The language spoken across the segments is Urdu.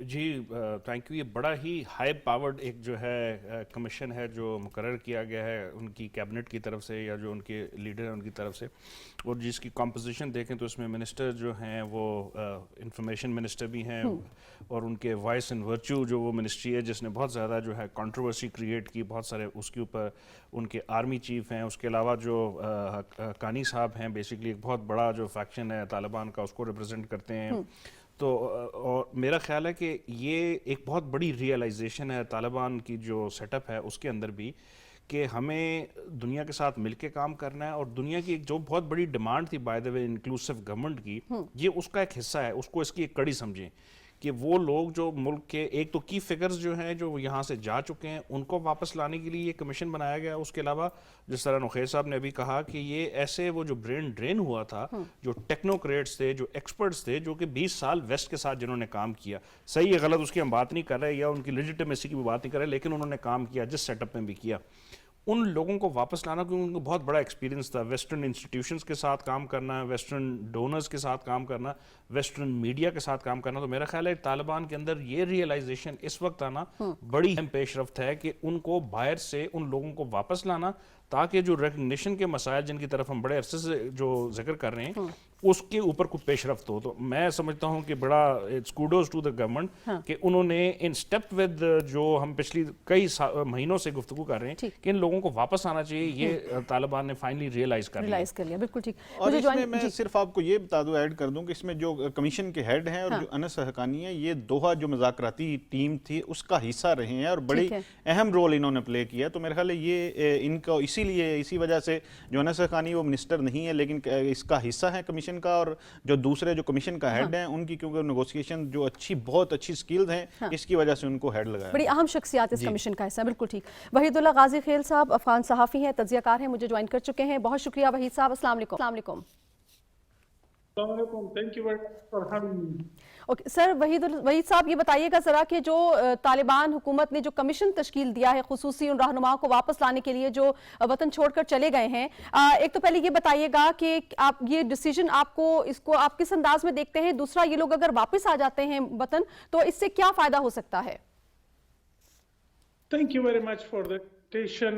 G thank you. یہ بڑا ہی ہائی پاورڈ ایک جو ہے کمیشن ہے جو مقرر کیا گیا ہے ان کی کیبنٹ کی طرف سے یا جو ان کے لیڈر ہیں ان کی طرف سے, اور جس کی کمپوزیشن دیکھیں تو اس میں منسٹر جو ہیں وہ انفارمیشن منسٹر بھی ہیں, اور ان کے وائس اینڈ ورچو جو وہ منسٹری ہے جس نے بہت زیادہ جو ہے کنٹروورسی کریٹ کی, بہت سارے اس کے اوپر ان کے آرمی چیف ہیں, اس کے علاوہ جو حقانی صاحب ہیں بیسکلی ایک بہت بڑا جو فیکشن ہے طالبان کا اس کو ریپرزینٹ کرتے ہیں. تو اور میرا خیال ہے کہ یہ ایک بہت بڑی ریئلائزیشن ہے طالبان کی جو سیٹ اپ ہے اس کے اندر بھی, کہ ہمیں دنیا کے ساتھ مل کے کام کرنا ہے, اور دنیا کی ایک جو بہت بڑی ڈیمانڈ تھی by the way inclusive government کی, یہ اس کا ایک حصہ ہے, اس کو اس کی ایک کڑی سمجھیں کہ وہ لوگ جو ملک کے ایک تو کی فگرز جو ہیں جو یہاں سے جا چکے ہیں ان کو واپس لانے کے لیے یہ کمیشن بنایا گیا. اس کے علاوہ جس طرح نخیر صاحب نے ابھی کہا کہ یہ ایسے وہ جو برین ڈرین ہوا تھا, جو ٹیکنوکریٹس تھے, جو ایکسپرٹس تھے, جو کہ 20 سال ویسٹ کے ساتھ جنہوں نے کام کیا, صحیح ہے غلط اس کی ہم بات نہیں کر رہے یا ان کی لیجیٹمیسی کی بھی بات نہیں کر رہے, لیکن انہوں نے کام کیا جس سیٹ اپ میں بھی کیا, ان لوگوں کو واپس لانا, کیونکہ ان کو بہت بڑا ایکسپیرینس تھا ویسٹرن انسٹیٹیوشنز کے ساتھ کام کرنا, ویسٹرن ڈونرز کے ساتھ کام کرنا, ویسٹرن میڈیا کے ساتھ کام کرنا. تو میرا خیال ہے طالبان کے اندر یہ ریئلائزیشن اس وقت آنا بڑی اہم پیش رفت ہے کہ ان کو باہر سے ان لوگوں کو واپس لانا, تاکہ جو ریکگنیشن کے مسائل جن کی طرف ہم بڑے عرصے سے جو ذکر کر رہے ہیں اس کے اوپر کوئی پیش رفت ہو. تو میں سمجھتا ہوں کہ بڑا it's kudos to the government کہ انہوں نے ان اسٹیپ ود جو ہم پچھلی کئی مہینوں سے گفتگو کر رہے ہیں کہ ان لوگوں کو واپس آنا چاہیے, یہ طالبان نے فائنلی ریئلائز کر لیا. بالکل ٹھیک. اور اس میں میں صرف آپ کو یہ بتا دوں, ایڈ کر دوں کہ اس میں جو کمیشن کے ہیڈ ہیں اور جو انس حقانی ہیں, یہ دوحہ جو مذاکراتی ٹیم تھی اس کا حصہ رہے ہیں اور بڑی اہم رول انہوں نے پلے کیا. تو میرے خیال ہے یہ ان کو اسی وجہ سے جو انس حقانی وہ منسٹر نہیں ہے لیکن اس کا حصہ ہے کمیشن کا, اور جو دوسرے جو کمیشن کا ہیڈ ہیں ان کی کیونکہ نیگوسیشن جو بہت اچھی سکلز ہیں, اس کی وجہ سے ان کو ہیڈ لگایا. بڑی اہم شخصیات اس کمیشن کا حصہ. بالکل ٹھیک. وحید اللہ غازی خیل صاحب افغان صحافی ہیں, تجزیہ کار ہیں, مجھے جوائن کر چکے ہیں. بہت شکریہ وحید صاحب. السلام علیکم. السلام علیکم. Thank you very much for having me. سر وحید صاحب یہ بتائیے گا ذرا کہ جو طالبان حکومت نے جو کمیشن تشکیل دیا ہے خصوصی ان رہنماؤں کو واپس لانے کے لیے جو وطن چھوڑ کر چلے گئے ہیں, ایک تو پہلے یہ بتائیے گا کہ آپ یہ ڈیسیجن اس کو آپ کس انداز میں دیکھتے ہیں, دوسرا یہ لوگ اگر واپس آ جاتے ہیں وطن تو اس سے کیا فائدہ ہو سکتا ہے؟ Thank you very much for the invitation.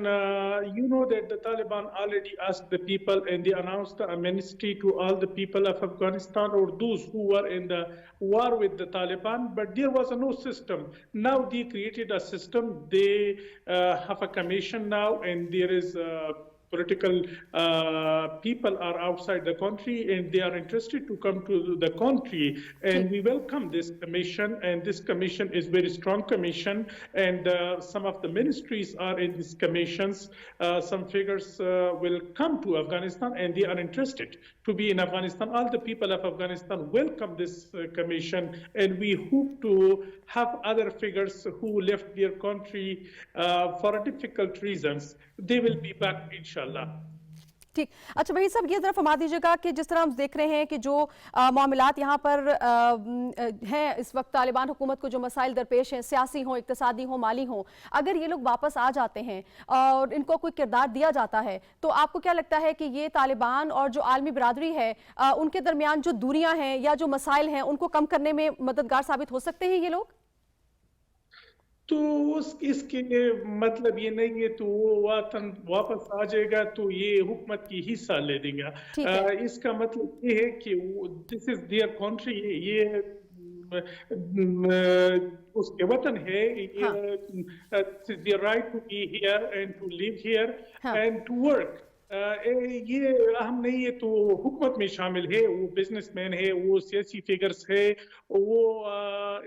You know that the Taliban already asked the people and they announced the amnesty to all the people of Afghanistan or those who were in the war with the Taliban, but there was no system. Now they created a system. They have a commission now, and there is political people are outside the country and they are interested to come to the country, and we welcome this commission, and this commission is very strong commission, and some of the ministries are in these commissions. Some figures will come to Afghanistan and they are interested to be in Afghanistan. All the people of Afghanistan welcome this commission, and we hope to have other figures who left their country for difficult reasons. They will be back inshallah. ٹھیک. اچھا وحید صاحب یہ ذرا فرما دیجیے گا کہ جس طرح ہم دیکھ رہے ہیں کہ جو معاملات یہاں پر ہیں اس وقت طالبان حکومت کو جو مسائل درپیش ہیں, سیاسی ہوں, اقتصادی ہوں, مالی ہوں, اگر یہ لوگ واپس آ جاتے ہیں اور ان کو کوئی کردار دیا جاتا ہے تو آپ کو کیا لگتا ہے کہ یہ طالبان اور جو عالمی برادری ہے ان کے درمیان جو دوریاں ہیں یا جو مسائل ہیں ان کو کم کرنے میں مددگار ثابت ہو سکتے ہیں یہ لوگ؟ تو اس کے مطلب یہ نہیں ہے تو وہ وطن واپس آ جائے گا تو یہ حکومت کی حصہ لے دیں گا. اس کا مطلب یہ ہے کہ دس از دیئر کنٹری, یہ اس کے وطن ہے, their right to be here and to live here and to work. یہ اہم نہیں ہے تو حکومت میں شامل ہے, وہ بزنس مین ہے, وہ سیاسی فگرز ہے, وہ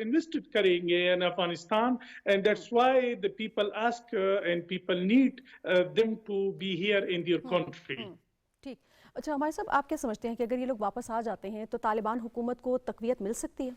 انویسٹ کریں گے ان Afghanistan, and that's why the people ask and people need them to be here in their country. ٹھیک. اچھا ہمارے صاحب آپ کیا سمجھتے ہیں کہ اگر یہ لوگ واپس آ جاتے ہیں تو طالبان حکومت کو تقویت مل سکتی ہے؟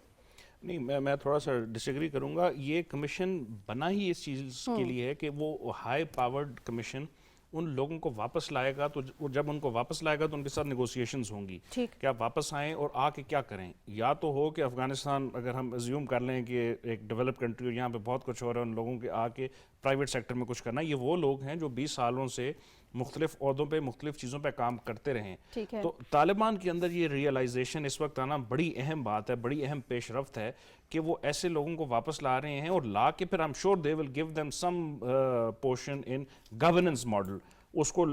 نہیں, میں تھوڑا سا ڈس ایگری کروں گا. یہ کمیشن بنا ہی اس چیز کے لیے ہے کہ وہ ہائی پاورڈ کمیشن ان لوگوں کو واپس لائے گا, تو جب ان کو واپس لائے گا تو ان کے ساتھ نیگوسیشنز ہوں گی کہ آپ واپس آئیں اور آ کے کیا کریں. یا تو ہو کہ افغانستان اگر ہم ازیوم کر لیں کہ ایک ڈیولپ کنٹری یہاں پہ بہت کچھ ہو رہا ہے, ان لوگوں کے آ کے پرائیویٹ سیکٹر میں کچھ کرنا. یہ وہ لوگ ہیں جو 20 سالوں سے مختلف عہدوں پہ مختلف چیزوں پہ کام کرتے رہے ہیں. تو طالبان کے اندر یہ ریئلائزیشن اس وقت آنا بڑی اہم بات ہے, بڑی اہم پیش رفت ہے کہ وہ ایسے لوگوں کو واپس لا رہے ہیں اور لا کے پھر I'm sure they will give them some portion in governance model. اس کو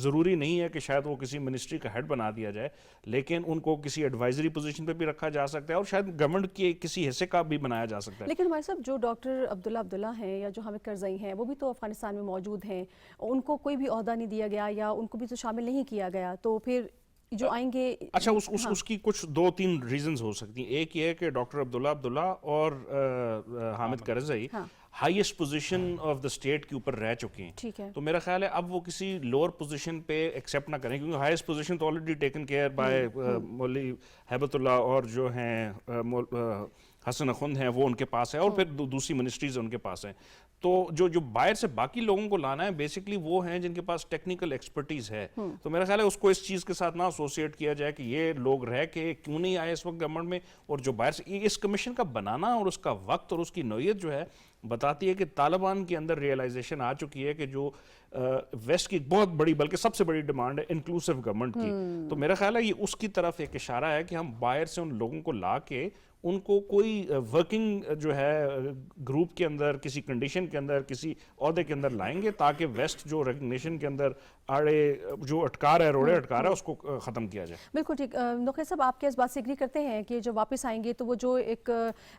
ضروری نہیں ہے کہ شاید وہ کسی منسٹری کا ہیڈ بنا دیا جائے, لیکن ان کو کسی ایڈوائزری پوزیشن پہ بھی رکھا جا سکتا ہے اور شاید گورنمنٹ کے کسی حصے کا بھی بنایا جا سکتا ہے. لیکن ہمارے صاحب جو ڈاکٹر عبداللہ ہیں یا جو حامد کرزئی ہیں وہ بھی تو افغانستان میں موجود ہیں, ان کو کوئی بھی عہدہ نہیں دیا گیا یا ان کو بھی تو شامل نہیں کیا گیا, تو پھر جو آئیں گے. اچھا اس کی کچھ 2-3 ریزنز ہو سکتی ہیں. ایک یہ ہے کہ ڈاکٹر عبداللہ اور Hamid Karzai highest position of the state کے اوپر رہ چکے ہیں, تو میرا خیال ہے اب وہ کسی لوور پوزیشن پہ ایکسیپٹ نہ کریں, کیونکہ ہائیسٹ پوزیشن تو آلریڈی ٹیکن کیئر بائی مولوی ہیبت اللہ اور جو ہیں حسن اخند ہیں وہ ان کے پاس ہے, اور پھر دوسری منسٹریز ان کے پاس ہیں. تو جو باہر سے باقی لوگوں کو لانا ہے بیسکلی وہ ہیں جن کے پاس ٹیکنیکل ایکسپرٹیز ہے. تو میرا خیال ہے اس کو اس چیز کے ساتھ نہ ایسوسیٹ کیا جائے کہ یہ لوگ رہ کے کیوں نہیں آئے اس وقت گورنمنٹ میں, اور جو باہر سے اس کمیشن کا بنانا اور اس کا وقت اور اس کی نوعیت جو ہے بتاتی ہے کہ طالبان کے اندر ریئلائزیشن آ چکی ہے کہ جو ویسٹ کی بہت بڑی بلکہ سب سے بڑی ڈیمانڈ ہے انکلوسیو گورنمنٹ کی. تو میرا خیال ہے یہ اس کی طرف ایک اشارہ ہے کہ ہم باہر سے ان لوگوں کو لا کے ان کو کوئی ورکنگ جو ہے گروپ کے اندر کسی کنڈیشن کے اندر کسی عہدے کے اندر لائیں گے تاکہ ویسٹ جو ریکگنیشن کے اندر آڑے جو اٹکار ہے روڑے اٹکار ہے اس کو ختم کیا جائے. بالکل ٹھیک. نوخیر صاحب آپ کے اس بات سے ایگری کرتے ہیں کہ جو واپس آئیں گے تو وہ جو ایک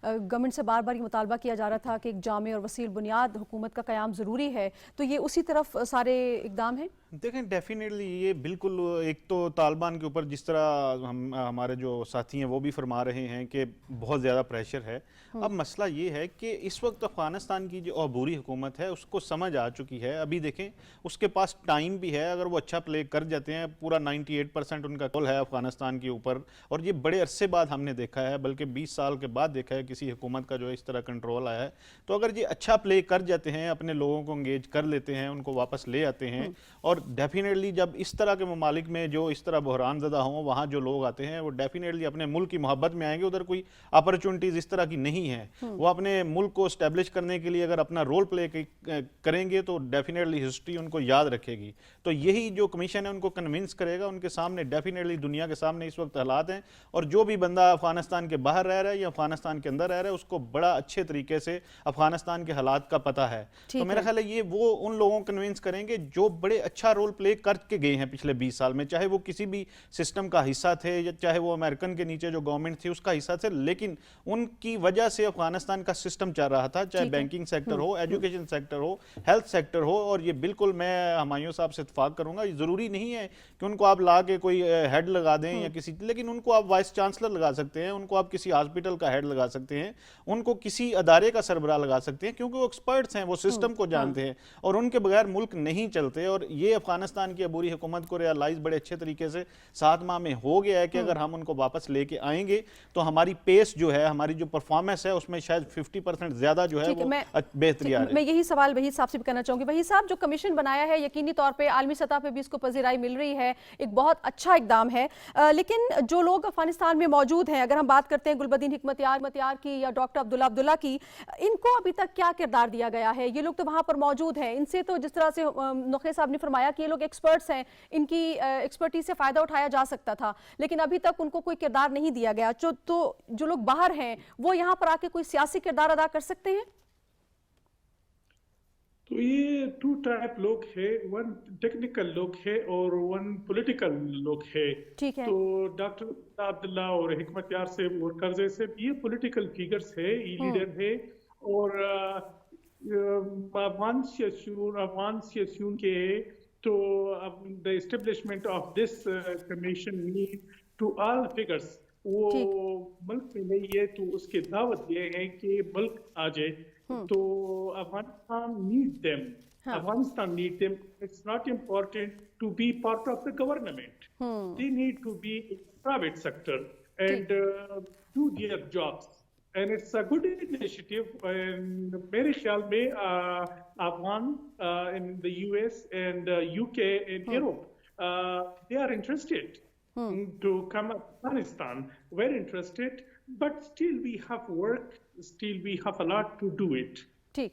گورنمنٹ سے بار بار یہ مطالبہ کیا جا رہا تھا کہ ایک جامع اور وسیع بنیاد حکومت کا قیام ضروری ہے, تو یہ اسی طرف سارے اقدام ہیں؟ دیکھیں ڈیفینیٹلی یہ بالکل, ایک تو طالبان کے اوپر جس طرح ہمارے جو ساتھی ہیں وہ بھی فرما رہے ہیں کہ بہت زیادہ پریشر ہے. اب مسئلہ یہ ہے کہ اس وقت افغانستان کی جو عبوری حکومت ہے اس کو سمجھ آ چکی ہے. ابھی دیکھیں اس کے پاس ٹائم بھی ہے, اگر وہ اچھا پلے کر جاتے ہیں, پورا 98% ان کا کل ہے افغانستان کے اوپر, اور یہ بڑے عرصے بعد ہم نے دیکھا ہے, بلکہ 20 سال کے بعد دیکھا ہے کسی حکومت کا جو اس طرح کنٹرول آیا ہے. تو اگر یہ اچھا پلے کر جاتے ہیں, اپنے لوگوں کو انگیج کر لیتے ہیں, ان کو واپس لے آتے ہیں, اور ڈیفینیٹلی جب اس طرح کے ممالک میں جو اس طرح بحران زدہ ہوں وہاں جو لوگ آتے ہیں وہ ڈیفینیٹلی اپنے ملک کی محبت میں آئیں گے. ادھر کوئی اپرچونٹیز اس طرح کی نہیں ہیں, وہ اپنے ملک کو اسٹیبلش کرنے کے لیے اگر اپنا رول پلے کریں گے تو ڈیفینیٹلی ہسٹری ان کو یاد رکھے گی. تو یہی جو کمیشن ہے ان کو کنونس کرے گا. ان کے سامنے ڈیفینیٹلی دنیا کے سامنے اس وقت حالات ہیں, اور جو بھی بندہ افغانستان کے باہر رہ رہا ہے یا افغانستان کے اندر رہ رہا ہے اس کو بڑا اچھے طریقے سے افغانستان کے حالات کا پتہ ہے. تو میرا خیال ہے یہ وہ ان لوگوں کو کنونس کریں گے جو بڑے اچھا رول پلے کر کے گئے ہیں پچھلے 20 سال میں, چاہے وہ کسی بھی سسٹم کا حصہ تھے یا چاہے وہ امریکن کے نیچے جو گورنمنٹ تھی اس کا حصہ تھے, لیکن ان کی وجہ سے افغانستان کا سسٹم چل رہا تھا, چاہے بینکنگ سیکٹر ہو, ایجوکیشن سیکٹر ہو, ہیلتھ سیکٹر ہو. اور یہ بالکل میں ہمایوں صاحب سے اتفاق کروں گا, یہ ضروری نہیں ہے کہ ان کو آپ لا کے کوئی ہیڈ لگا دیں یا کسی, لیکن ان کو آپ وائس چانسلر لگا سکتے ہیں, ان کو آپ کسی ہاسپٹل کا ہیڈ لگا سکتے ہیں, ان کو کسی ادارے کا سربراہ لگا سکتے ہیں, کیونکہ وہ ایکسپرٹس ہیں, وہ سسٹم کو جانتے ہیں, اور ان کے بغیر ملک نہیں چلتے. اور یہ افغانستان کی عبوری حکومت کو ریالائز بڑے اچھے طریقے سے 7 ماہ میں ہو گیا ہے کہ اگر ہم ان کو واپس لے کے آئیں گے تو ہماری پیس جو ہے, ہماری جو پرفارمنس ہے اس میں شاید 50% زیادہ جو ہے وہ بہتری آ رہی ہے. میں یہی سوال وحید صاحب سے بھی کرنا چاہوں گی. وحید صاحب, جو کمیشن بنایا ہے یقینی طور پہ عالمی سطح پہ بھی اس کو پذیرائی مل رہی ہے, ایک بہت اچھا اقدام ہے, لیکن جو لوگ افغانستان میں موجود ہیں, اگر ہم بات کرتے ہیں گلبدین حکمتیار کی یا ڈاکٹر عبداللہ کی, ان کو ابھی تک کیا کردار دیا گیا ہے؟ یہ لوگ تو وہاں پر موجود ہیں, ان سے تو جس طرح سے نوخیر صاحب نے فرمایا کہ یہ لوگ ایکسپرٹس ہیں, ان کی ایکسپرٹیز سے فائدہ اٹھایا جا سکتا تھا, لیکن ابھی تک ان کو کوئی کردار نہیں دیا گیا. تو جو لوگ باہر ہیں وہ یہاں پر آ کے کوئی سیاسی کردار ادا کر سکتے ہیں؟ تو یہ 2 ٹائپ لوگ ہیں, 1 ٹیکنیکل لوگ ہے اور 1 پولیٹیکل لوگ ہے. تو ڈاکٹر عبداللہ اور حکمت یار سے اور کرزئی سے یہ پولیٹیکل فیگرز ہے, یہ لیڈر ہے, اور افغان سیاسیون کے تو the establishment of this commission need to all figures. وہ ملک میں نہیں ہے تو اس کے دعوت یہ ہے کہ ملک آ جائے. تو Afghanistan need them. Afghanistan need them. It's not important to be part of the government. They need to be in the private sector and do their jobs. And it's a good initiative. And میرے خیال میں Afghan in the US and UK and Europe, they are interested to come to Afghanistan, very interested, but still we have work, still we have a lot to do it. ٹھیک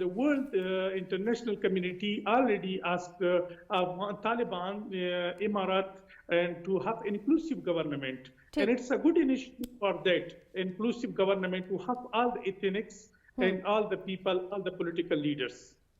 the world international community already asked Taliban, Emirat, and to have inclusive government. And it's a good initiative for that inclusive government to have all the ethnics and all the people, all the political leaders.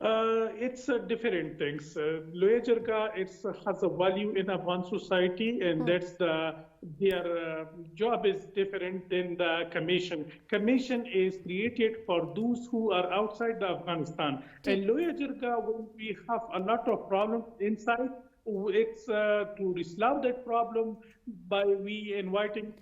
It's different things. Loya Jirga has a value in Afghan society, and that's their job is different than the commission. Commission is created for those who are outside the Afghanistan. And Loya Jirga, when we have a lot of problems inside, it's to resolve that problem by we inviting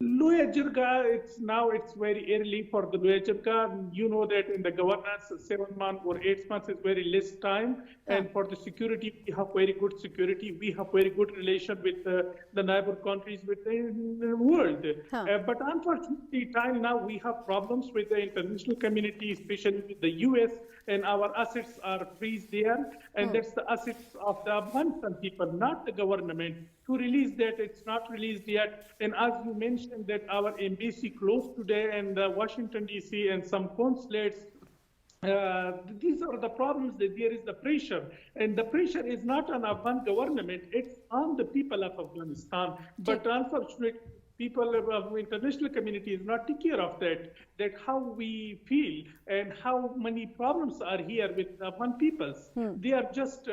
Loya Jirga, it's very early for the Loya Jirga. You know that in the governance, 7 months or 8 months is very less time. And for the security, we have very good security. We have very good relation with the neighbor countries within the world. But unfortunately, time now we have problems with the international community, especially with the US, and our assets are freezed there. And that's the assets of the Afghanistan people, not the government. To release that, it's not released yet. And as you mentioned that our embassy closed today and Washington DC and some consulates, these are the problems that there is the pressure. And the pressure is not on Afghan government, it's on the people of Afghanistan. But unfortunately, people of international community is not take care of that how we feel and how many problems are here with Afghan peoples. They are just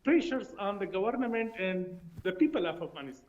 pressures on the government and the people of Afghanistan.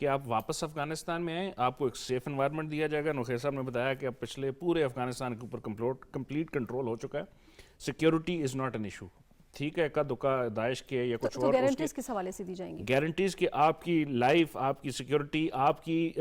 کہ آپ واپس افغانستان میں آئیں, آپ کو ایک سیف انوائرمنٹ دیا جائے گا. نخیر صاحب نے بتایا کہ اب پچھلے پورے افغانستان کے اوپر کمپلیٹ کنٹرول ہو چکا ہے. Security is not an issue. ٹھیک ہے, کا دکا داعش کے یا کچھ تو اور, گارنٹیز کس حوالے سے دی جائیں گی؟ گارنٹیز کہ آپ کی لائف, آپ کی سیکیورٹی, آپ کی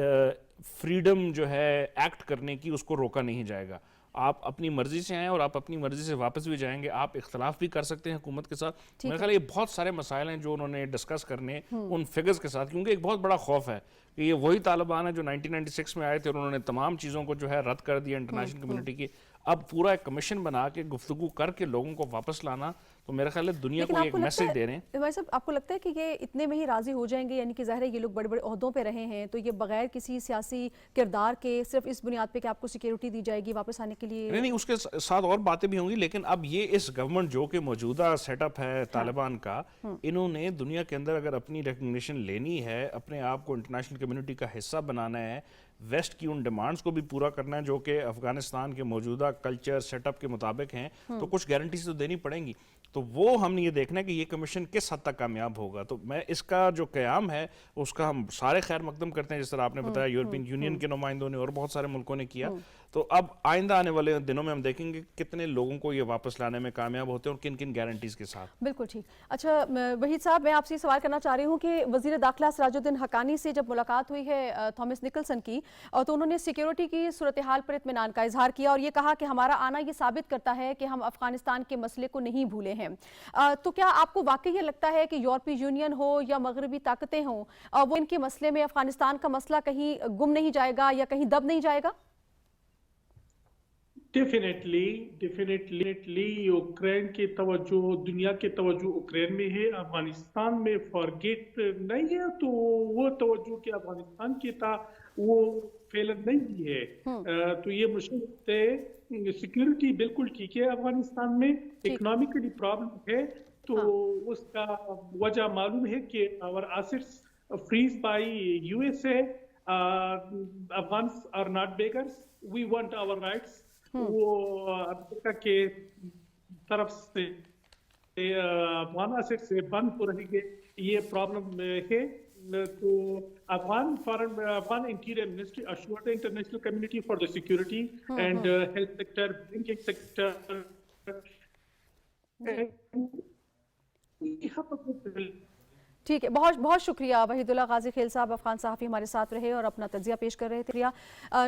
فریڈم جو ہے ایکٹ کرنے کی, اس کو روکا نہیں جائے گا. آپ اپنی مرضی سے آئیں اور آپ اپنی مرضی سے واپس بھی جائیں گے. آپ اختلاف بھی کر سکتے ہیں حکومت کے ساتھ. میرے خیال یہ بہت سارے مسائل ہیں جو انہوں نے ڈسکس کرنے ان فگرز کے ساتھ, کیونکہ ایک بہت بڑا خوف ہے کہ یہ وہی طالبان ہیں جو 1996 میں آئے تھے اور انہوں نے تمام چیزوں کو جو ہے رد کر دیا انٹرنیشنل کمیونٹی کی. اب پورا ایک کمیشن بنا کے گفتگو کر کے لوگوں کو واپس لانا, تو میرا خیال ہے دنیا کو ایک میسج دے رہے ہیں. بھائی صاحب, آپ کو لگتا ہے کہ یہ اتنے میں ہی راضی ہو جائیں گے؟ یعنی کہ ظاہر ہے یہ لوگ بڑے بڑے عہدوں پہ رہے ہیں, تو یہ بغیر کسی سیاسی کردار کے صرف اس بنیاد پہ کہ آپ کو سیکیورٹی دی جائے گی واپس آنے کے لیے؟ نہیں, اس کے ساتھ اور باتیں بھی ہوں گی, لیکن اب یہ اس گورنمنٹ جو کہ موجودہ سیٹ اپ ہے طالبان کا, انہوں نے دنیا کے اندر اگر اپنی ریکگنیشن لینی ہے, اپنے آپ کو انٹرنیشنل کمیونٹی کا حصہ بنانا ہے, ویسٹ کی ان ڈیمانڈز کو بھی پورا کرنا ہے جو کہ افغانستان کے موجودہ کلچر سیٹ اپ کے مطابق ہیں, تو کچھ گارنٹیز تو دینی پڑیں گی. تو وہ ہم نے یہ دیکھنا ہے کہ یہ کمیشن کس حد تک کامیاب ہوگا. تو میں اس کا جو قیام ہے اس کا ہم سارے خیر مقدم کرتے ہیں, جس طرح آپ نے بتایا یورپین یونین کے نمائندوں نے اور بہت سارے ملکوں نے کیا. تو اب آئندہ آنے والے دنوں میں ہم دیکھیں گے کتنے لوگوں کو یہ واپس لانے میں کامیاب ہوتے ہیں اور کن کن گارنٹیز کے ساتھ. بالکل ٹھیک. اچھا وحید صاحب, میں آپ سے یہ سوال کرنا چاہ رہی ہوں کہ وزیر داخلہ سراج الدین حقانی سے جب ملاقات ہوئی ہے تھامس نکلسن کی, تو انہوں نے سیکیورٹی کی صورتحال پر اطمینان کا اظہار کیا اور یہ کہا کہ ہمارا آنا یہ ثابت کرتا ہے کہ ہم افغانستان کے مسئلے کو نہیں بھولے ہیں. تو کیا آپ کو واقعی یہ لگتا ہے کہ یورپی یونین ہو یا مغربی طاقتیں ہوں, وہ ان کے مسئلے میں افغانستان کا مسئلہ کہیں گم نہیں جائے گا یا کہیں دب نہیں جائے گا؟ ڈیفینیٹلی یوکرین کی توجہ, دنیا کی توجہ یوکرین میں ہے, افغانستان میں فارگیٹ نہیں ہے. تو وہ توجہ کہ افغانستان کی تھا وہ فیلر نہیں ہے. تو یہ مشکل ہے. سیکیورٹی بالکل ٹھیک ہے افغانستان میں, اکنامکلی پرابلم ہے, تو اس کا وجہ معلوم ہے کہ our assets freeze by USA. Afghans are not beggars. We want our rights. وہ امریکہ کے طرف سے افغان ایسٹ سے بند ہو رہی ہے, یہ پرابلم ہے. تو Afghan interior ministry assured the international community for the security and health sector, banking sector. ٹھیک ہے, بہت بہت شکریہ وحید اللہ غازی خیل صاحب, افغان صحافی ہمارے ساتھ رہے اور اپنا تجزیہ پیش کر رہے تھے.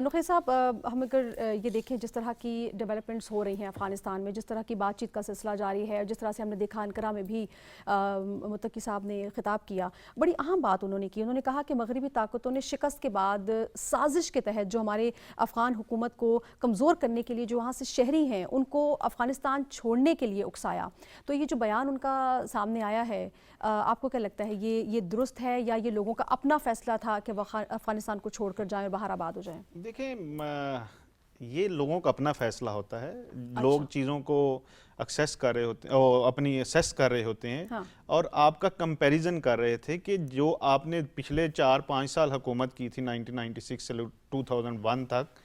نخیر صاحب, ہم اگر یہ دیکھیں جس طرح کی ڈیولپمنٹس ہو رہی ہیں افغانستان میں, جس طرح کی بات چیت کا سلسلہ جاری ہے, اور جس طرح سے ہم نے دیکھا انقرہ میں بھی متقی صاحب نے خطاب کیا, بڑی اہم بات انہوں نے کی. انہوں نے کہا کہ مغربی طاقتوں نے شکست کے بعد سازش کے تحت جو ہمارے افغان حکومت کو کمزور کرنے کے لیے جو وہاں سے شہری ہیں ان کو افغانستان چھوڑنے کے لیے اکسایا. تو یہ جو بیان ان کا سامنے آیا ہے, آپ کو کیا لگتا ہے یہ درست ہے یا یہ لوگوں کا اپنا فیصلہ تھا کہ وہ افغانستان کو چھوڑ کر جائیں اور باہر آباد ہو جائیں؟ دیکھیں, یہ لوگوں کا اپنا فیصلہ ہوتا ہے. لوگ چیزوں کو ایکسیس کر رہے ہوتے ہیں, اپنی اسیس کر رہے ہوتے ہیں, اور آپ کا کمپیریزن کر رہے تھے کہ جو آپ نے پچھلے 4-5 سال حکومت کی تھی 1996 سے 2001 تک,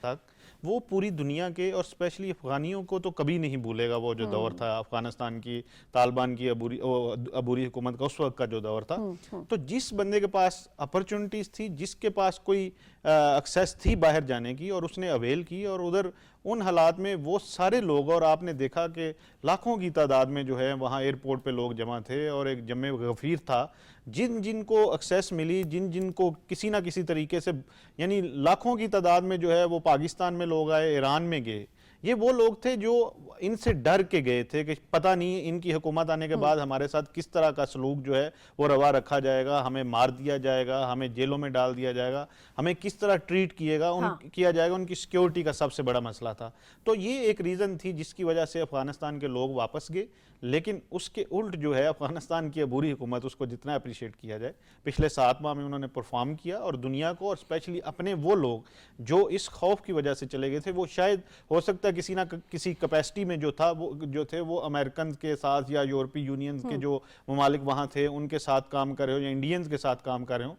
وہ پوری دنیا کے اور اسپیشلی افغانیوں کو تو کبھی نہیں بھولے گا. وہ جو دور تھا افغانستان کی طالبان کی عبوری حکومت کا, اس وقت کا جو دور تھا, تو جس بندے کے پاس اپرچونٹیز تھی, جس کے پاس کوئی ایکسیس تھی باہر جانے کی, اور اس نے اویل کی, اور ادھر ان حالات میں وہ سارے لوگ, اور آپ نے دیکھا کہ لاکھوں کی تعداد میں جو ہے وہاں ایئرپورٹ پہ لوگ جمع تھے, اور ایک جمع غفیر تھا. جن کو ایکسیس ملی, جن کو کسی نہ کسی طریقے سے, یعنی لاکھوں کی تعداد میں جو ہے وہ پاکستان میں لوگ آئے, ایران میں گئے. یہ وہ لوگ تھے جو ان سے ڈر کے گئے تھے کہ پتہ نہیں ان کی حکومت آنے کے بعد ہمارے ساتھ کس طرح کا سلوک جو ہے وہ روا رکھا جائے گا, ہمیں مار دیا جائے گا, ہمیں جیلوں میں ڈال دیا جائے گا, ہمیں کس طرح ٹریٹ کیا جائے گا. ان کی سیکیورٹی کا سب سے بڑا مسئلہ تھا. تو یہ ایک ریزن تھی جس کی وجہ سے افغانستان کے لوگ واپس گئے. لیکن اس کے الٹ جو ہے افغانستان کی عبوری حکومت, اس کو جتنا اپریشیٹ کیا جائے, پچھلے 7 ماہ میں انہوں نے پرفارم کیا, اور دنیا کو, اور اسپیشلی اپنے وہ لوگ جو اس خوف کی وجہ سے چلے گئے تھے, وہ شاید ہو سکتا ہے کسی نہ کسی کیپیسٹی میں وہ امریکن کے ساتھ یا یورپی یونین کے جو ممالک وہاں تھے ان کے ساتھ کام کر رہے ہو, یا انڈینز کے ساتھ کام کر رہے ہوں.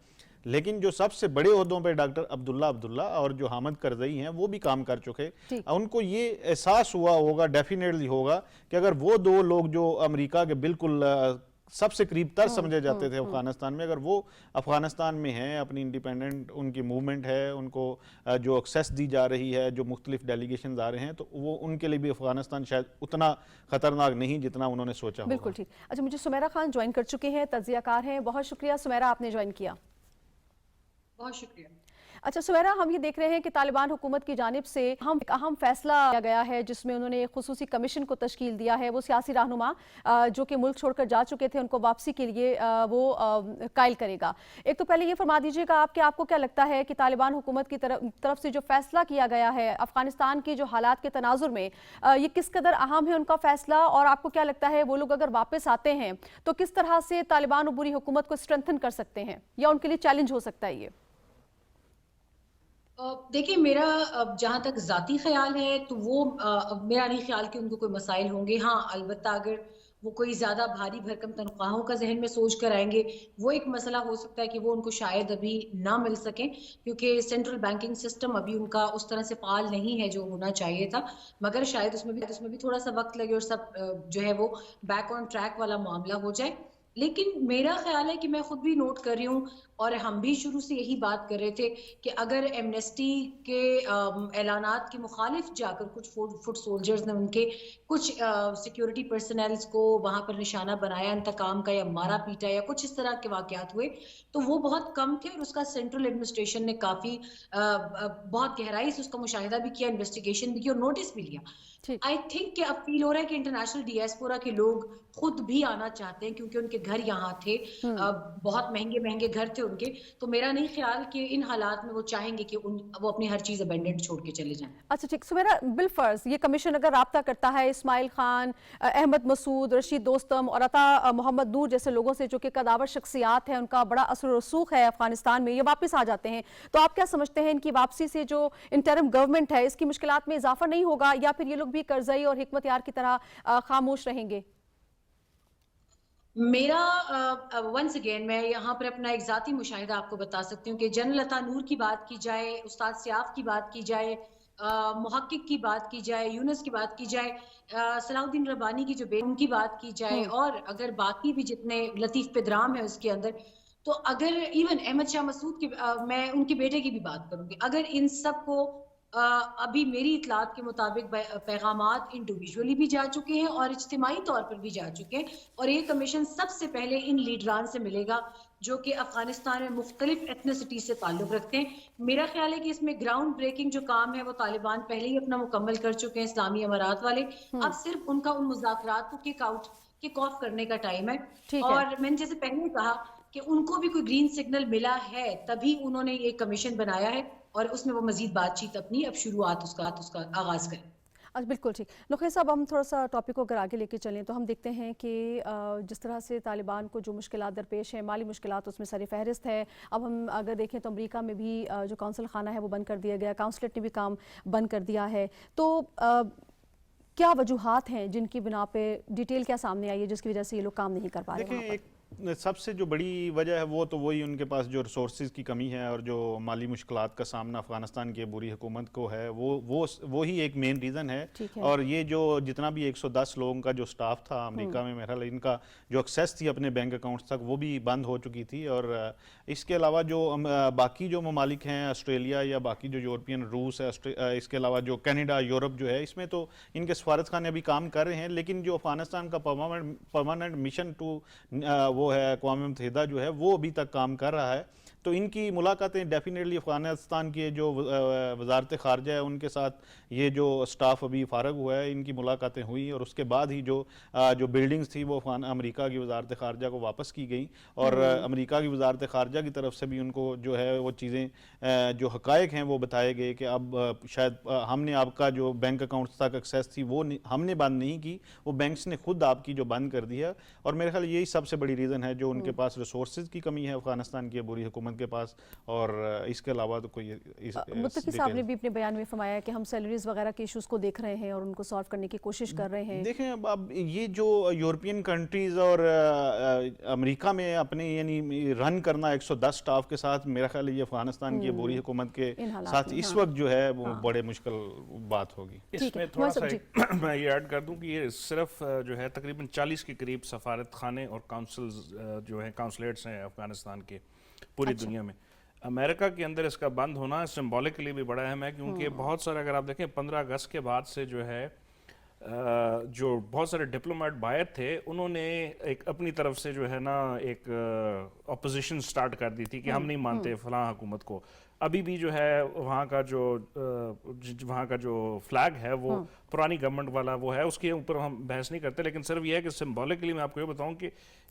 لیکن جو سب سے بڑے عہدوں پہ ڈاکٹر عبداللہ اور جو حامد کرزئی ہیں وہ بھی کام کر چکے, ان کو یہ احساس ہوا ہوگا, ڈیفینیٹلی ہوگا, کہ اگر وہ 2 لوگ جو امریکہ کے بالکل سب سے قریب تر سمجھے جاتے تھے افغانستان میں، اگر وہ افغانستان میں ہیں، اپنی انڈیپینڈنٹ ان کی موومنٹ ہے، ان کو جو ایکسیس دی جا رہی ہے، جو مختلف ڈیلیگیشنز آ رہے ہیں، تو وہ ان کے لیے بھی افغانستان شاید اتنا خطرناک نہیں جتنا انہوں نے سوچا ہوگا۔ بالکل ٹھیک۔ اچھا، مجھے سمیرہ خان جوائن کر چکے ہیں، تجزیہ کار ہیں، بہت شکریہ سمیرہ آپ نے جوائن کیا۔ بہت شکریہ۔ اچھا سمیرہ، ہم یہ دیکھ رہے ہیں کہ طالبان حکومت کی جانب سے ایک اہم فیصلہ لیا گیا ہے جس میں انہوں نے خصوصی کمیشن کو تشکیل دیا ہے، وہ سیاسی رہنما جو کہ ملک چھوڑ کر جا چکے تھے ان کو واپسی کے لیے وہ قائل کرے گا۔ ایک تو پہلے یہ فرما دیجیے گا آپ کہ آپ کو کیا لگتا ہے کہ طالبان حکومت کی طرف سے جو فیصلہ کیا گیا ہے افغانستان کے جو حالات کے تناظر میں، یہ کس قدر اہم ہے ان کا فیصلہ، اور آپ کو کیا لگتا ہے وہ لوگ اگر واپس آتے ہیں تو کس طرح سے طالبان عبوری حکومت کو اسٹرینتھن کر سکتے ہیں یا ان کے لیے چیلنج ہو سکتا ہے یہ؟ دیکھیں، میرا جہاں تک ذاتی خیال ہے تو وہ میرا نہیں خیال کہ ان کو کوئی مسائل ہوں گے۔ ہاں، البتہ اگر وہ کوئی زیادہ بھاری بھرکم تنخواہوں کا ذہن میں سوچ کر آئیں گے، وہ ایک مسئلہ ہو سکتا ہے کہ وہ ان کو شاید ابھی نہ مل سکیں، کیونکہ سینٹرل بینکنگ سسٹم ابھی ان کا اس طرح سے فعال نہیں ہے جو ہونا چاہیے تھا، مگر شاید اس میں بھی تھوڑا سا وقت لگے اور سب جو ہے وہ بیک آن ٹریک والا معاملہ ہو جائے۔ لیکن میرا خیال ہے کہ میں خود بھی نوٹ کر رہی ہوں اور ہم بھی شروع سے یہی بات کر رہے تھے کہ اگر ایمنسٹی کے اعلانات کے مخالف جا کر کچھ فٹ سولجرز نے ان کے کچھ سیکیورٹی پرسنلز کو وہاں پر نشانہ بنایا انتقام کا، یا مارا پیٹا، یا کچھ اس طرح کے واقعات ہوئے، تو وہ بہت کم تھے اور اس کا سینٹرل ایڈمنسٹریشن نے کافی بہت گہرائی سے اس کا مشاہدہ بھی کیا، انویسٹیگیشن بھی کی اور نوٹس بھی لیا۔ آئی تھنک کہ اب فیل ہو رہا ہے کہ انٹرنیشنل ڈیاسپورا کے لوگ خود بھی آنا چاہتے ہیں، کیونکہ ان کے گھر یہاں تھے، بہت مہنگے مہنگے گھر تھے ان کے، تو میرا نہیں خیال کہ ان حالات میں وہ چاہیں گے کہ وہ اپنی ہر چیز ابینڈنٹ چھوڑ کے چلے جائیں۔ اچھا ٹھیک، سمیرہ، بالفرض یہ کمیشن اگر رابطہ کرتا ہے اسماعیل خان، احمد مسعود، رشید دوستم اور عطا محمد نور جیسے لوگوں سے جو کہ قداور شخصیات ہیں، ان کا بڑا اثر و رسوخ ہے افغانستان میں، یہ واپس آ جاتے ہیں، تو آپ کیا سمجھتے ہیں ان کی واپسی سے جو انٹرم گورنمنٹ ہے اس کی مشکلات میں اضافہ نہیں ہوگا، یا پھر یہ لوگ بھی کرزئی اور حکمت یار کی طرح خاموش رہیں گے؟ میرا ونس اگین میں یہاں پر اپنا ایک ذاتی مشاہدہ آپ کو بتا سکتی ہوں کہ جنرل عطا نور کی بات کی جائے، استاد سیاف کی بات کی جائے، محقق کی بات کی جائے، یونس کی بات کی جائے، صلاح الدین ربانی کی جو ان کی بات کی جائے، اور اگر باقی بھی جتنے لطیف پدرام ہیں اس کے اندر، تو اگر ایون احمد شاہ مسعود کی میں ان کے بیٹے کی بھی بات کروں گی، اگر ان سب کو ابھی میری اطلاعات کے مطابق پیغامات انڈیویجولی بھی جا چکے ہیں اور اجتماعی طور پر بھی جا چکے ہیں، اور یہ کمیشن سب سے پہلے ان لیڈران سے ملے گا جو کہ افغانستان میں مختلف ایتھنسٹی سے تعلق رکھتے ہیں۔ میرا خیال ہے کہ اس میں گراؤنڈ بریکنگ جو کام ہے وہ طالبان پہلے ہی اپنا مکمل کر چکے ہیں، اسلامی امارات والے، اب صرف ان کا ان مذاکرات کو کک آف کرنے کا ٹائم ہے۔ اور میں نے جیسے پہلے کہا کہ ان کو بھی کوئی گرین سگنل ملا ہے تبھی انہوں نے یہ کمیشن بنایا ہے، اور اس میں وہ مزید بات چیت اپنی اب شروعات اس کا آغاز کریں۔ بالکل ٹھیک۔ نقی صاحب، ہم تھوڑا سا ٹاپک کو اگر آگے لے کے چلیں تو ہم دیکھتے ہیں کہ جس طرح سے طالبان کو جو مشکلات درپیش ہیں، مالی مشکلات اس میں سر فہرست ہے۔ اب ہم اگر دیکھیں تو امریکہ میں بھی جو کونسل خانہ ہے وہ بند کر دیا گیا، کونسلیٹ نے بھی کام بند کر دیا ہے، تو کیا وجوہات ہیں جن کی بنا پہ ڈیٹیل کیا سامنے آئی ہے جس کی وجہ سے یہ لوگ کام نہیں کر پا رہے ہیں؟ سب سے جو بڑی وجہ ہے وہ تو وہی ان کے پاس جو ریسورسز کی کمی ہے اور جو مالی مشکلات کا سامنا افغانستان کی عبوری حکومت کو ہے، وہی ایک مین ریزن ہے۔ اور یہ جو جتنا بھی 110 لوگوں کا جو سٹاف تھا امریکہ میں، میرا ان کا جو ایکسیس تھی اپنے بینک اکاؤنٹس تک وہ بھی بند ہو چکی تھی۔ اور اس کے علاوہ جو باقی جو ممالک ہیں، آسٹریلیا یا باقی جو یورپین، روس ہے، اس کے علاوہ جو کینیڈا، یورپ جو ہے، اس میں تو ان کے سفارت خانے ابھی کام کر رہے ہیں، لیکن جو افغانستان کا پرماننٹ مشن ٹو وہ ہے اقوام متحدہ جو ہے، وہ ابھی تک کام کر رہا ہے۔ تو ان کی ملاقاتیں ڈیفینیٹلی افغانستان کے جو وزارت خارجہ ہے ان کے ساتھ یہ جو سٹاف ابھی فارغ ہوا ہے، ان کی ملاقاتیں ہوئی، اور اس کے بعد ہی جو بلڈنگز تھی وہ امریکہ کی وزارت خارجہ کو واپس کی گئی، اور امریکہ کی وزارت خارجہ کی طرف سے بھی ان کو جو ہے وہ چیزیں جو حقائق ہیں وہ بتائے گئے کہ اب شاید ہم نے آپ کا جو بینک اکاؤنٹس تک ایکسیس تھی وہ ہم نے بند نہیں کی، وہ بینکس نے خود آپ کی جو بند کر دی ہے۔ اور میرے خیال یہی سب سے بڑی ریزن ہے جو ان کے پاس ریسورسز کی کمی ہے افغانستان کی عبوری حکومت کے پاس, اور اس کے علاوہ تو کوئی متقی صاحب نے بھی اپنے بیان میں فرمایا کہ ہم سیلریز وغیرہ کے ایشوز کو دیکھ رہے ہیں اور ان کو سالو کرنے کی کوشش کر رہے ہیں. دیکھیں اب یہ جو یورپین کنٹریز اور امریکہ میں اپنے یعنی رن کرنا 110 سٹاف کے ساتھ, میرا خیال ہے یہ افغانستان کی عبوری حکومت کے ساتھ اس وقت جو ہے وہ بڑے مشکل بات ہوگی. اس میں تھوڑا سا میں یہ ایڈ کر دوں کہ یہ صرف جو ہے تقریباً 40 کے قریب سفارت خانے اور کاؤنسلز جو ہیں کاؤنسلیٹس ہیں افغانستان کے پوری دنیا میں. امریکہ کے اندر اس کا بند ہونا سمبولکلی بھی بڑا اہم ہے, کیونکہ بہت سارے اگر آپ دیکھیں 15 اگست کے بعد سے جو ہے جو بہت سارے ڈپلومیٹ باہر تھے انہوں نے ایک اپنی طرف سے جو ہے نا ایک اپوزیشن سٹارٹ کر دی تھی کہ ہم نہیں مانتے فلاں حکومت کو. ابھی بھی جو ہے وہاں کا جو فلیگ ہے وہ پرانی گورنمنٹ والا وہ ہے, اس کے اوپر ہم بحث نہیں کرتے, لیکن صرف یہ ہے کہ سمبولکلی میں آپ کو یہ بتاؤں کہ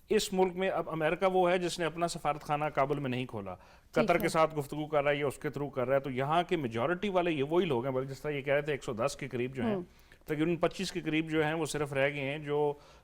اس ملک میں اب امریکہ وہ ہے جس نے اپنا سفارت خانہ کابل میں نہیں کھولا, قطر کے ساتھ gفتگو کر رہا ہے یا اس کے تھرو کر رہا ہے. تو یہاں کے میجورٹی والے یہ وہی لوگ ہیں, بلکہ جس طرح یہ کہہ رہے تھے 110 کے قریب جو ہیں, تقریباً 25 کے قریب جو ہیں وہ صرف رہ گئے ہیں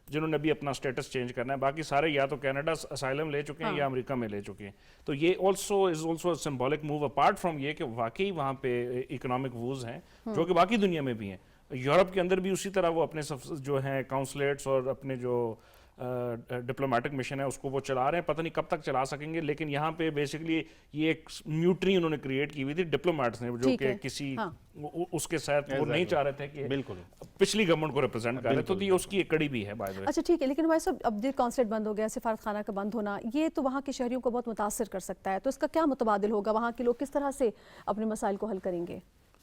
جنہوں نے بھی اپنا سٹیٹس چینج کرنا ہے. باقی سارے یا تو کینیڈا اسائلم لے چکے ہیں یا امریکہ میں لے چکے ہیں. تو یہ also symbolic move apart from یہ کہ واقعی وہاں پہ اکنامک ووز ہیں جو کہ باقی دنیا میں بھی ہیں. یورپ کے اندر بھی اسی طرح وہ اپنے جو ہیں کاؤنسلیٹس اور اپنے جو ڈپلومیٹک مشن ہے اس کو وہ چلا رہے ہیں, پتہ نہیں کب تک چلا سکیں گے. لیکن یہاں پہ بیسیکلی یہ ایک میوٹری انہوں نے کریٹ کی ہوئی تھی ڈپلومیٹس نے, جو کہ کسی اس کے ساتھ وہ نہیں چاہ رہے تھے کہ بالکل پچھلی گورنمنٹ کو ریپرزینٹ کر رہے, تو یہ اس کی ایک کڑی بھی ہے. اچھا ٹھیک ہے, لیکن ہمارے صاحب اب کانسلیٹ بند ہو گیا, سفارت خانہ کا بند ہونا, یہ تو وہاں کے شہریوں کو بہت متاثر کر سکتا ہے, تو اس کا کیا متبادل ہوگا؟ وہاں کے لوگ کس طرح سے اپنے مسائل کو حل کریں گے؟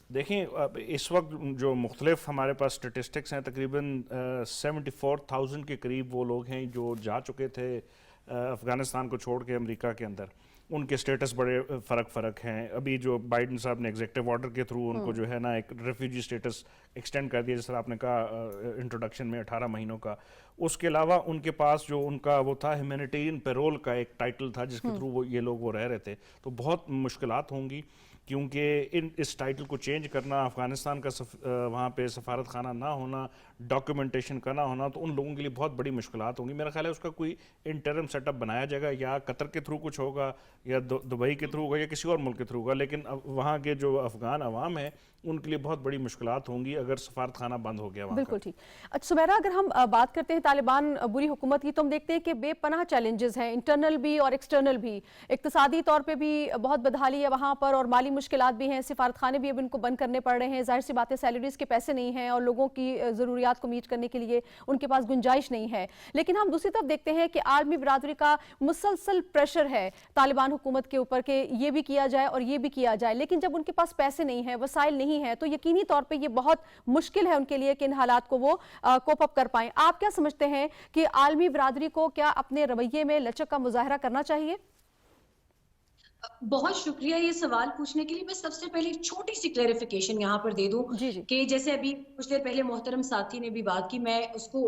دیکھیں اس وقت جو مختلف ہمارے پاس سٹیٹسٹکس ہیں, تقریباً 74,000 کے قریب وہ لوگ ہیں جو جا چکے تھے افغانستان کو چھوڑ کے امریکہ کے اندر. ان کے سٹیٹس بڑے فرق ہیں. ابھی جو بائیڈن صاحب نے ایگزیکٹو آرڈر کے تھرو ان کو جو ہے نا ایک ریفیوجی سٹیٹس ایکسٹینڈ کر دیا, جس طرح آپ نے کہا انٹروڈکشن میں 18 مہینوں کا. اس کے علاوہ ان کے پاس جو ان کا وہ تھا ہیومینیٹیرین پیرول کا ایک ٹائٹل تھا جس کے تھرو یہ لوگ وہ رہ رہے تھے. تو بہت مشکلات ہوں گی, کیونکہ اس ٹائٹل کو چینج کرنا, افغانستان کا وہاں پہ سفارت خانہ نہ ہونا, ڈاکیومنٹیشن کا نہ ہونا, تو ان لوگوں کے لیے بہت بڑی مشکلات ہوں گی. میرا خیال ہے اس کا کوئی انٹرم سیٹ اپ بنایا جائے گا, یا قطر کے تھرو کچھ ہوگا, یا دبئی کے تھرو ہوگا, یا کسی اور ملک کے تھرو ہوگا. لیکن وہاں کے جو افغان عوام ہیں ان کے لیے بہت بڑی مشکلات ہوں گی اگر سفارت خانہ بند ہو گیا وہاں. بالکل ٹھیک. اچھا سمیرا, اگر ہم بات کرتے ہیں طالبان بری حکومت کی, تو ہم دیکھتے ہیں کہ بے پناہ چیلنجز ہیں, انٹرنل بھی اور ایکسٹرنل بھی. اقتصادی طور پہ بھی بہت بدحالی ہے وہاں پر, اور مالی مشکلات بھی ہیں. سفارت خانے بھی اب ان کو بند کرنے پڑ رہے ہیں. ظاہر سی بات ہے سیلریز کے پیسے نہیں ہیں اور لوگوں کی ضروریات کو میٹ کرنے کے لیے ان کے پاس گنجائش نہیں ہے. لیکن ہم دوسری طرف دیکھتے ہیں کہ عالمی برادری کا مسلسل پریشر ہے طالبان حکومت کے اوپر کہ یہ بھی کیا جائے اور یہ بھی کیا جائے. لیکن جب ان کے پاس پیسے نہیں ہیں, وسائل نہیں ہیں, تو یقینی طور پہ یہ بہت مشکل ہے ان کے لیے کہ ان حالات کو وہ کوپ اپ کر پائیں. آپ کیا سمجھتے ہیں کہ عالمی برادری کو کیا اپنے رویے میں لچک کا مظاہرہ کرنا چاہیے؟ بہت شکریہ یہ سوال پوچھنے کے لیے. میں سب سے پہلے ایک چھوٹی سی کلیریفیکیشن یہاں پر دے دوں کہ جیسے ابھی کچھ دیر پہلے محترم ساتھی نے بھی بات کی, میں اس کو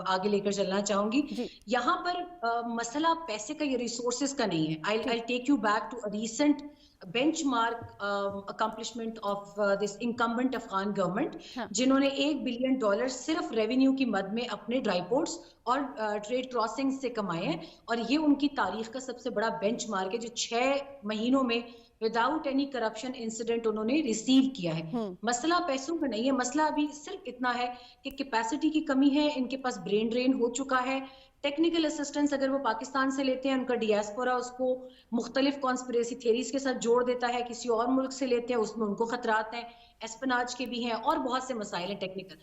آگے لے کر چلنا چاہوں گی. یہاں پر مسئلہ پیسے کا یا ریسورسز کا نہیں ہے. I'll take you back to a recent benchmark accomplishment of this incumbent Afghan government, جنہوں نے $1 بلین صرف ریونیو کی مد میں اپنے ڈرائی پورٹس اور ٹریڈ کراسنگ سے کمائے ہیں. اور یہ ان کی تاریخ کا سب سے بڑا بینچ مارک ہے, جو 6 مہینوں میں وداؤٹ اینی کرپشن انسیڈنٹ انہوں نے ریسیو کیا ہے. مسئلہ پیسوں کا نہیں ہے, مسئلہ ابھی صرف اتنا ہے کہ کیپیسٹی کی کمی ہے, ان کے پاس برین ڈرین ہو چکا ہے. ٹیکنیکل اسسٹنس اگر وہ پاکستان سے لیتے ہیں, ان کا ڈیاسپورا اس کو مختلف کانسپریسی تھیریز کے ساتھ جوڑ دیتا ہے. کسی اور ملک سے لیتے ہیں, اس میں ان کو خطرات ہیں, اسپناج کے بھی ہیں, اور بہت سے مسائل ہیں ٹیکنیکل.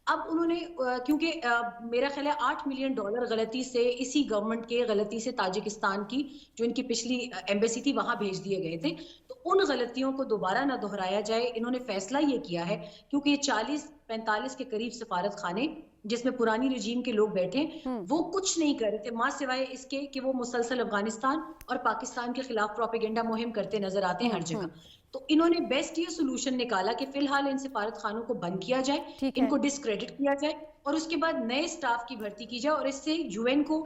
اب انہوں نے کیونکہ میرا خیال ہے $8 ملین غلطی سے اسی گورنمنٹ کے غلطی سے تاجکستان کی جو ان کی پچھلی ایمبیسی تھی وہاں بھیج دیے گئے تھے, تو ان غلطیوں کو دوبارہ نہ دہرایا جائے. انہوں نے فیصلہ یہ کیا ہے کیونکہ یہ 40-45 کے قریب سفارت خانے جس میں پرانی رجیم کے لوگ بیٹھے, وہ کچھ نہیں کر رہے تھے ماں سوائے اس کے کہ وہ مسلسل افغانستان اور پاکستان کے خلاف پروپیگنڈا مہم کرتے نظر آتے ہیں ہر جگہ. تو انہوں نے بیسٹ یہ سولوشن نکالا کہ فی الحال ان سفارت خانوں کو بند کیا جائے, ان کو ڈسکریڈٹ کیا جائے, اور اس کے بعد نئے سٹاف کی بھرتی کی جائے, اور اس سے یو این کو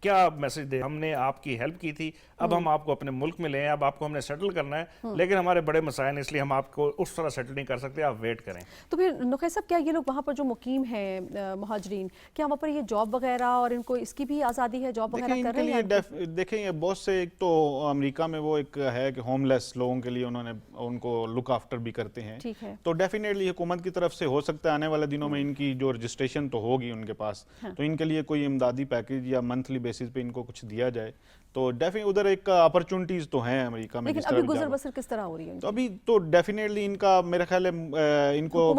کیا میسج دے؟ ہم نے آپ کی ہیلپ کی تھی، اب ہم آپ کو اپنے ملک میں لیں، اب آپ کو ہم نے سیٹل کرنا ہے، لیکن ہمارے بڑے مسائل ہیں اس لیے ہم آپ کو اس طرح سیٹل نہیں کر سکتے، آپ ویٹ کریں۔ تو پھر نقیب صاحب کیا یہ لوگ وہاں پر جو مقیم ہیں مہاجرین، کیا وہاں پر یہ جاب وغیرہ اور ان کو اس کی بھی آزادی ہے، جاب وغیرہ کر رہے ہیں؟ دیکھیں یہ بہت سے، ایک تو امریکہ میں وہ ایک ہے کہ ہوم لیس لوگوں کے لیے انہوں نے ان کو لک آفٹر بھی کرتے ہیں، ٹھیک ہے، تو ڈیفینیٹلی حکومت کی طرف سے ہو سکتا ہے آنے والے دنوں میں ان کی جو رجسٹریشن تو ہوگی ان کے پاس، تو ان کے لیے کوئی امدادی پیکیج یا منتھلی بیسس پہ ان کو کچھ دیا جائے، تو ادھر ایک اپرچونٹیز تو ہیں امریکہ میں۔ لیکن ابھی گزر بسر کس طرح ہو رہی ہے؟ تو ابھی تو ڈیفینیٹلی ان کا میرا خیال ہے ان کو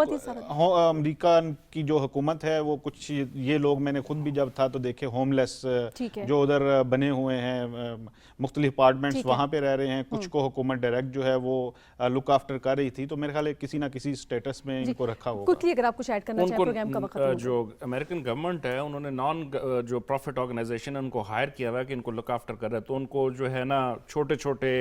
امریکہ کی جو حکومت ہے وہ کچھ یہ لوگ، میں نے خود بھی جب تھا تو دیکھے ہوم لیس جو ادھر بنے ہوئے ہیں مختلف اپارٹمنٹس، وہاں پہ رہ رہے ہیں، کچھ کو حکومت ڈائریکٹ جو ہے وہ لک آفٹر کر رہی تھی، تو میرے خیال ہے کسی نہ کسی سٹیٹس میں ان کو رکھا ہوگا۔ کچھ اگر آپ کچھ ایڈ کرنا چاہیں پروگرام کا وقت ہو گیا۔ جو امریکن گورنمنٹ ہے انہوں نے نان جو پروفٹ آرگنائزیشن ان کو ہائر کیا ہوا ہے کہ ان کو لک آفٹر کر رہا ہے، تو ان کو جو ہے نا چھوٹے چھوٹے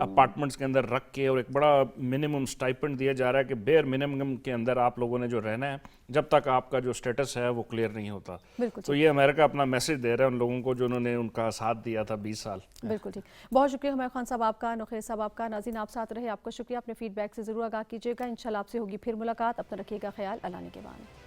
اپارٹمنٹس کے اندر رکھ کے اور ایک بڑا منیمم اسٹائپنڈ دیا جا رہا ہے کہ بیئر منیمم کے اندر آپ لوگوں نے جو رہنا ہے جب تک آپ کا جو اسٹیٹس ہے وہ کلیئر نہیں ہوتا۔ تو یہ امریکہ اپنا میسج دے رہا ہے ان لوگوں کو جو انہوں نے ان کا ساتھ دیا تھا 20 سال۔ بالکل ٹھیک، بہت شکریہ حمایت خان صاحب آپ کا، نقیر صاحب آپ کا، ناظرین آپ ساتھ رہے، آپ کا شکریہ، اپنے فیڈ بیک سے ضرور آگاہ کیجیے گا، انشاءاللہ آپ سے ہوگی پھر ملاقات، اپنا رکھیے گا خیال، اللہ نگہبان۔